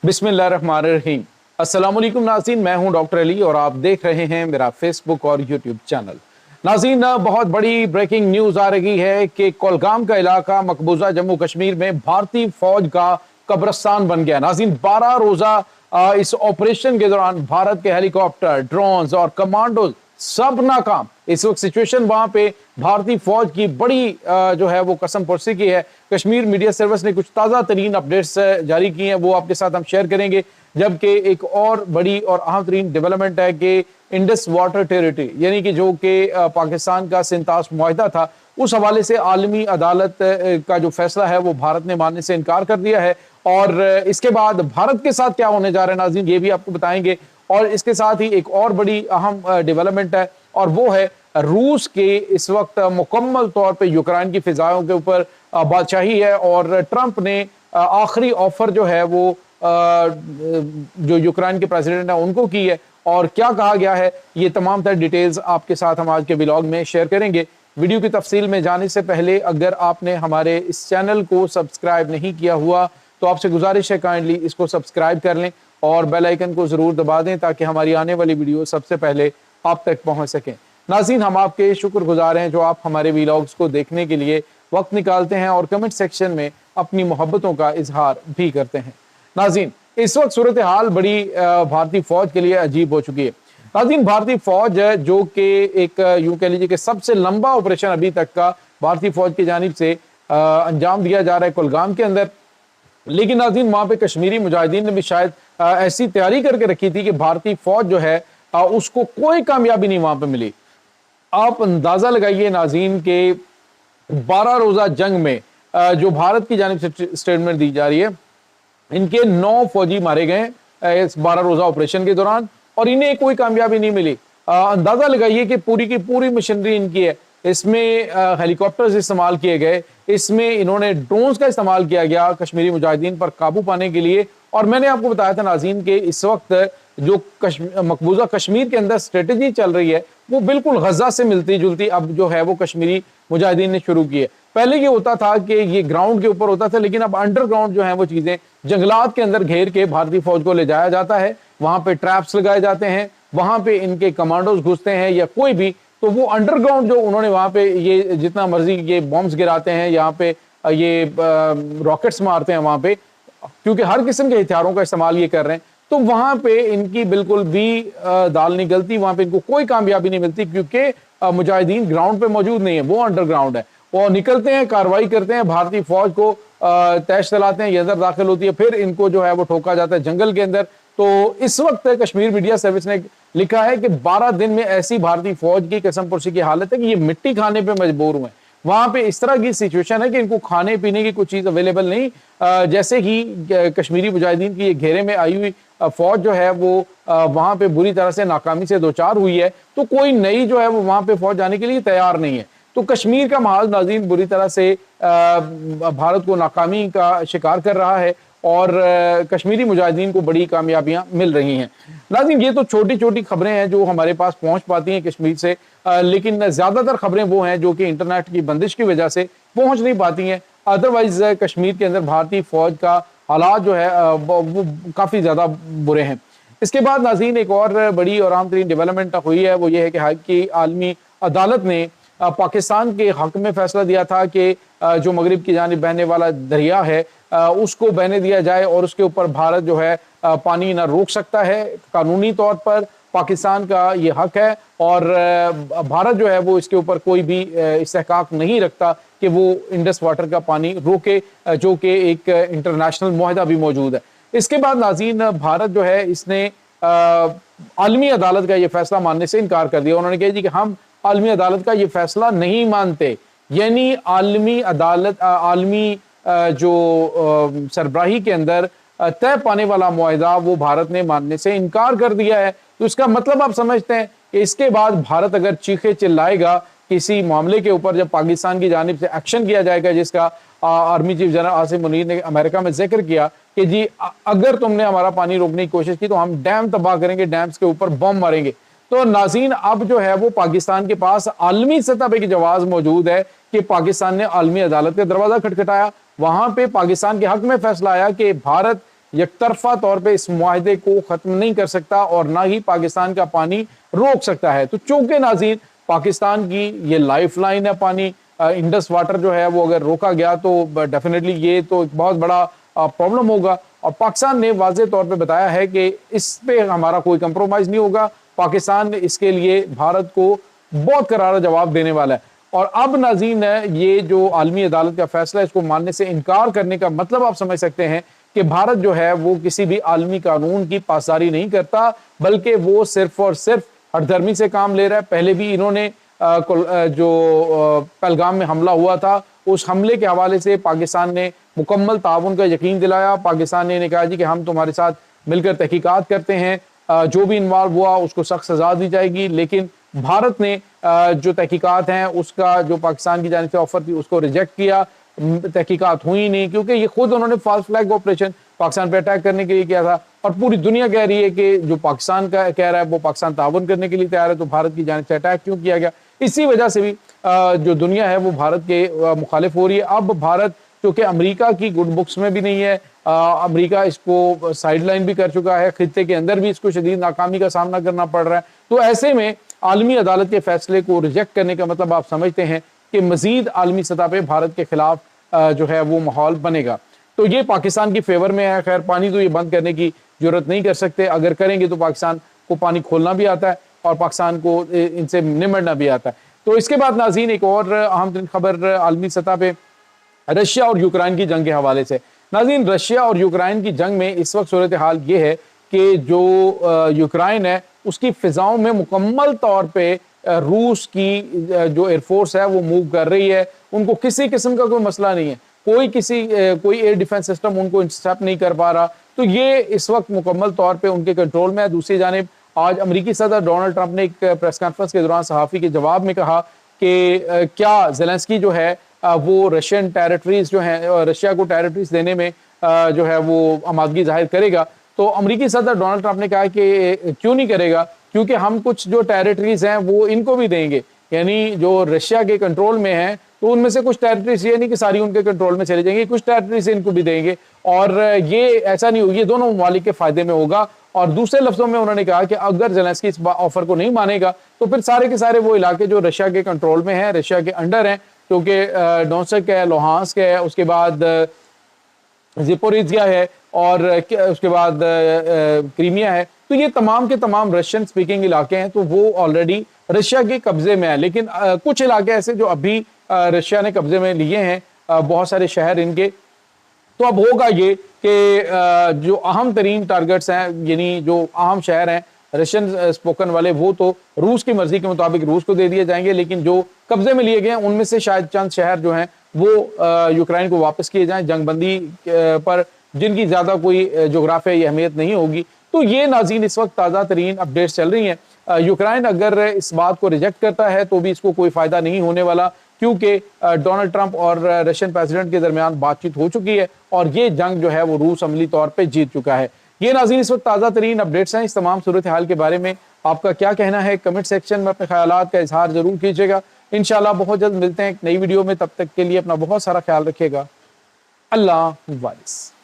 बिस्मिल्लाहिर्रहमानिर्रहीम। अस्सलाम वालेकुम नाज़रीन, मैं हूं डॉक्टर अली और आप देख रहे हैं मेरा फेसबुक और यूट्यूब चैनल। नाज़रीन, बहुत बड़ी ब्रेकिंग न्यूज़ आ रही है कि कोलगाम का इलाका मकबूजा जम्मू कश्मीर में भारतीय फौज का कब्रिस्तान बन गया। नाज़रीन, 12 रोज़ा इस ऑपरेशन के दौरान भारत के हेलीकॉप्टर, ड्रोन्स और कमांडो सब नाकाम। इस वक्त सिचुएशन वहां पे भारतीय फौज की बड़ी जो है वो कसम पुरसी की है। कश्मीर मीडिया सर्विस ने कुछ ताज़ा तरीन अपडेट्स जारी की हैं, वो आपके साथ हम शेयर करेंगे। जबकि एक और बड़ी और अहम तरीन डेवलपमेंट है कि इंडस वाटर टेरिटरी यानी कि जो कि पाकिस्तान का सिंतास मुआहिदा था, उस हवाले से आलमी अदालत का जो फैसला है वो भारत ने मानने से इनकार कर दिया है। और इसके बाद भारत के साथ क्या होने जा रहा है नाज़रीन, ये भी आपको बताएंगे। और इसके साथ ही एक और बड़ी अहम डेवलपमेंट है और वो है रूस के इस वक्त मुकम्मल तौर पे यूक्रेन की फिजाओं के ऊपर बादशाही है। और ट्रंप ने आखिरी ऑफर जो है वो जो यूक्रेन के प्रेसिडेंट है उनको की है। और क्या कहा गया है, ये तमाम तर डिटेल्स आपके साथ हम आज के व्लॉग में शेयर करेंगे। वीडियो की तफसील में जाने से पहले अगर आपने हमारे इस चैनल को सब्सक्राइब नहीं किया हुआ तो आपसे गुजारिश है काइंडली इसको सब्सक्राइब कर लें और बेल आइकन को जरूर दबा दें ताकि हमारी आने वाली वीडियो सबसे पहले आप तक पहुंच सकें। नाज़रीन, हम आपके शुक्रगुजार हैं जो आप हमारे व्लॉग्स को देखने के लिए वक्त निकालते हैं और कमेंट सेक्शन में अपनी मोहब्बतों का इजहार भी करते हैं। नाज़रीन, इस वक्त सूरत हाल बड़ी भारतीय फौज के लिए अजीब हो चुकी है। नाज़रीन, भारतीय फौज जो कि एक यूं कह लीजिए कि सबसे लंबा ऑपरेशन अभी तक का भारतीय फौज की जानिब से अंजाम दिया जा रहा है कुलगाम के अंदर। लेकिन नाज़रीन, वहां पे कश्मीरी मुजाहिदीन ने भी शायद ऐसी तैयारी करके रखी थी कि भारतीय फौज जो है उसको कोई कामयाबी नहीं वहां पे मिली। आप अंदाजा लगाइए नाज़रीन के 12 रोजा जंग में जो भारत की जानिब से स्टेटमेंट दी जा रही है, इनके 9 फौजी मारे गए इस 12 रोजा ऑपरेशन के दौरान और इन्हें कोई कामयाबी नहीं मिली। अंदाजा लगाइए कि पूरी की पूरी मशीनरी इनकी है। इसमें हेलीकॉप्टर्स इस्तेमाल किए गए, इसमें इन्होंने ड्रोन्स का इस्तेमाल किया गया कश्मीरी मुजाहिदीन पर काबू पाने के लिए। और मैंने आपको बताया था नाज़रीन के इस वक्त जो मकबूजा कश्मीर के अंदर स्ट्रेटेजी चल रही है वो बिल्कुल गजा से मिलती जुलती अब जो है वो कश्मीरी मुजाहिदीन ने शुरू की है। पहले ये होता था कि ये ग्राउंड के ऊपर होता था, लेकिन अब अंडरग्राउंड जो है वो चीजें जंगलात के अंदर घेर के भारतीय फौज को ले जाया जाता है। वहां पे ट्रैप्स लगाए जाते हैं, वहां पे इनके कमांडोज घुसते हैं या कोई भी, तो वो अंडरग्राउंड जो उन्होंने वहां पे ये जितना मर्जी ये बॉम्ब्स गिराते हैं, यहाँ पे ये रॉकेट्स मारते हैं वहां पे, क्योंकि हर किस्म के हथियारों का इस्तेमाल ये कर रहे हैं। तो वहां पे इनकी बिल्कुल भी दाल नहीं गलती, वहां पे इनको कोई कामयाबी नहीं मिलती क्योंकि मुजाहिदीन ग्राउंड पे मौजूद नहीं है, वो अंडरग्राउंड है। वो निकलते हैं, कार्रवाई करते हैं, भारतीय फौज को तैश चलाते हैं, ये अंदर दाखिल होती है, फिर इनको जो है वो ठोका जाता है जंगल के अंदर। तो इस वक्त कश्मीर मीडिया सर्विस ने लिखा है कि 12 दिन में ऐसी भारतीय फौज की कसम पुरसी की हालत है कि ये मिट्टी खाने पे मजबूर हुए। वहां पे इस तरह की सिचुएशन है कि इनको खाने पीने की कुछ चीज अवेलेबल नहीं। जैसे ही कश्मीरी मुजाहिदीन की ये घेरे में आई हुई फौज जो है वो वहां पे बुरी तरह से नाकामी से दो चार हुई है, तो कोई नई जो है वो वहां पे फौज जाने के लिए तैयार नहीं है। तो कश्मीर का माहौल नाज़रीन बुरी तरह से भारत को नाकामी का शिकार कर रहा है और कश्मीरी मुजाहिदीन को बड़ी कामयाबियां मिल रही हैं। नाज़रीन, ये तो छोटी छोटी खबरें हैं जो हमारे पास पहुंच पाती हैं कश्मीर से, लेकिन ज़्यादातर खबरें वो हैं जो कि इंटरनेट की बंदिश की वजह से पहुंच नहीं पाती हैं। अदरवाइज कश्मीर के अंदर भारतीय फौज का हालात जो है वो काफ़ी ज़्यादा बुरे हैं। इसके बाद नाज़रीन एक और बड़ी और आम तरीन डेवलपमेंट हुई है, वो ये है कि आलमी अदालत ने पाकिस्तान के हक में फैसला दिया था कि जो मगरिब की जानिब बहने वाला दरिया है उसको बहने दिया जाए और उसके ऊपर भारत जो है पानी ना रोक सकता है। कानूनी तौर पर पाकिस्तान का ये हक है और भारत जो है वो इसके ऊपर कोई भी इस्तेहकाक नहीं रखता कि वो इंडस वाटर का पानी रोके, जो कि एक इंटरनेशनल मुआहिदा भी मौजूद है। इसके बाद नाज़रीन भारत जो है इसने आलमी अदालत का ये फैसला मानने से इनकार कर दिया। उन्होंने कहा जी कि हम आलमी अदालत का ये फैसला नहीं मानते, यानी आलमी अदालत आलमी जो सरबराही के अंदर तय पाने वाला मुआहिदा वो भारत ने मानने से इनकार कर दिया है। तो इसका मतलब आप समझते हैं कि इसके बाद भारत अगर चीखे चिल्लाएगा किसी मामले के ऊपर, जब पाकिस्तान की जानिब से एक्शन किया जाएगा, जिसका army chief general Asim Munir ने अमेरिका में जिक्र किया कि जी अगर तुमने हमारा पानी रोकने की कोशिश की तो हम डैम तबाह करेंगे, डैम्स के ऊपर बम मारेंगे। तो नाज़रीन अब जो है वो पाकिस्तान के पास आलमी सतह पे की जवाब मौजूद है कि पाकिस्तान ने आलमी अदालत का दरवाजा खटखटाया, वहां पे पाकिस्तान के हक में फैसला आया कि भारत یک طرفہ طور پہ اس معاہدے کو ختم نہیں کر سکتا اور نہ ہی پاکستان کا پانی روک سکتا ہے۔ تو چونکہ ناظرین پاکستان کی یہ لائف لائن ہے پانی، انڈس واٹر جو ہے وہ اگر روکا گیا تو ڈیفینیٹلی یہ تو ایک بہت بڑا پرابلم ہوگا، اور پاکستان نے واضح طور پہ بتایا ہے کہ اس پہ ہمارا کوئی کمپرومائز نہیں ہوگا، پاکستان اس کے لیے بھارت کو بہت کرارا جواب دینے والا ہے۔ اور اب ناظرین یہ جو عالمی عدالت کا فیصلہ ہے اس کو ماننے سے انکار کرنے کا مطلب آپ سمجھ سکتے ہیں کہ بھارت جو ہے وہ کسی بھی عالمی قانون کی پاسداری نہیں کرتا، بلکہ وہ صرف اور صرف ہٹ دھرمی سے کام لے رہا ہے۔ پہلے بھی انہوں نے جو پہلگام میں حملہ ہوا تھا اس حملے کے حوالے سے پاکستان نے مکمل تعاون کا یقین دلایا، پاکستان نے کہا جی کہ ہم تمہارے ساتھ مل کر تحقیقات کرتے ہیں، جو بھی انوالو ہوا اس کو سخت سزا دی جائے گی، لیکن بھارت نے جو تحقیقات ہیں اس کا جو پاکستان کی جانب سے آفر تھی اس کو ریجیکٹ کیا، تحقیقات ہوئی نہیں، کیونکہ یہ خود انہوں نے فالس فلیگ آپریشن پاکستان پہ اٹیک کرنے کے لیے کیا تھا، اور پوری دنیا کہہ رہی ہے کہ جو پاکستان کا کہہ رہا ہے وہ پاکستان تعاون کرنے کے لیے تیار ہے، تو بھارت کی جانب سے اٹیک کیوں کیا گیا؟ اسی وجہ سے بھی جو دنیا ہے وہ بھارت کے مخالف ہو رہی ہے۔ اب بھارت کیونکہ امریکہ کی گڈ بکس میں بھی نہیں ہے، امریکہ اس کو سائیڈ لائن بھی کر چکا ہے، خطے کے اندر بھی اس کو شدید ناکامی کا سامنا کرنا پڑ رہا ہے، تو ایسے میں عالمی عدالت کے فیصلے کو ریجیکٹ کرنے کا مطلب آپ سمجھتے ہیں کہ مزید عالمی سطح پہ بھارت کے خلاف جو ہے وہ ماحول بنے گا، تو یہ پاکستان کی فیور میں ہے۔ خیر پانی تو یہ بند کرنے کی ضرورت نہیں کر سکتے، اگر کریں گے تو پاکستان کو پانی کھولنا بھی آتا ہے اور پاکستان کو ان سے نمٹنا بھی آتا ہے۔ تو اس کے بعد ناظرین ایک اور اہم ترین خبر عالمی سطح پہ رشیا اور یوکرائن کی جنگ کے حوالے سے۔ ناظرین رشیا اور یوکرائن کی جنگ میں اس وقت صورتحال یہ ہے کہ جو یوکرائن ہے اس کی فضاؤں میں مکمل طور پہ روس کی جو ایئر فورس ہے وہ موو کر رہی ہے، ان کو کسی قسم کا کوئی مسئلہ نہیں ہے، کوئی ایئر ڈیفنس سسٹم ان کو انٹرسیپٹ نہیں کر پا رہا، تو یہ اس وقت مکمل طور پہ ان کے کنٹرول میں ہے۔ دوسری جانب آج امریکی صدر ڈونلڈ ٹرمپ نے ایک پریس کانفرنس کے دوران صحافی کے جواب میں کہا کہ کیا زیلنسکی جو ہے وہ رشین ٹیریٹریز جو ہیں رشیا کو ٹیریٹریز دینے میں جو ہے وہ آمادگی ظاہر کرے گا، تو امریکی صدر ڈونلڈ ٹرمپ نے کہا کہ کیوں نہیں کرے گا، کیونکہ ہم کچھ جو ٹیریٹریز ہیں وہ ان کو بھی دیں گے، یعنی جو رشیا کے کنٹرول میں ہیں تو ان میں سے کچھ ٹیریٹریز یہ نہیں کہ ساری ان کے کنٹرول میں چلے جائیں گے، کچھ ٹیریٹریز ان کو بھی دیں گے، اور یہ ایسا نہیں ہوگا، یہ دونوں ممالک کے فائدے میں ہوگا۔ اور دوسرے لفظوں میں انہوں نے کہا کہ اگر زیلنسکی اس آفر کو نہیں مانے گا تو پھر سارے کے سارے وہ علاقے جو رشیا کے کنٹرول میں ہیں، رشیا کے انڈر ہیں، کیونکہ ڈونسک ہے، لوہانسک ہے، اس کے بعد زیپوریزیا ہے، اور اس کے بعد کریمیا ہے، تو یہ تمام کے تمام رشین سپیکنگ علاقے ہیں، تو وہ آلریڈی رشیا کے قبضے میں ہیں، لیکن کچھ علاقے ایسے جو ابھی رشیا نے قبضے میں لیے ہیں، بہت سارے شہر ان کے، تو اب ہوگا یہ کہ جو اہم ترین ٹارگٹس ہیں، یعنی جو اہم شہر ہیں رشین سپوکن والے، وہ تو روس کی مرضی کے مطابق روس کو دے دیے جائیں گے، لیکن جو قبضے میں لیے گئے ہیں ان میں سے شاید چند شہر جو ہیں وہ یوکرائن کو واپس کیے جائیں، جنگ بندی پر جن کی زیادہ کوئی جغرافیائی اہمیت نہیں ہوگی۔ تو یہ ناظرین اس وقت تازہ ترین اپڈیٹس چل رہی ہیں۔ یوکرائن اگر اس بات کو ریجیکٹ کرتا ہے تو بھی اس کو کوئی فائدہ نہیں ہونے والا، کیونکہ ڈونلڈ ٹرمپ اور رشین پریزیڈنٹ کے درمیان بات چیت ہو چکی ہے اور یہ جنگ جو ہے وہ روس عملی طور پہ جیت چکا ہے۔ یہ ناظرین اس وقت تازہ ترین اپڈیٹس ہیں۔ اس تمام صورتحال کے بارے میں آپ کا کیا کہنا ہے؟ کمنٹ سیکشن میں اپنے خیالات کا اظہار ضرور کیجیے گا۔ انشاءاللہ بہت جلد ملتے ہیں ایک نئی ویڈیو میں، تب تک کے لیے اپنا بہت سارا خیال رکھیے گا۔ اللہ حافظ۔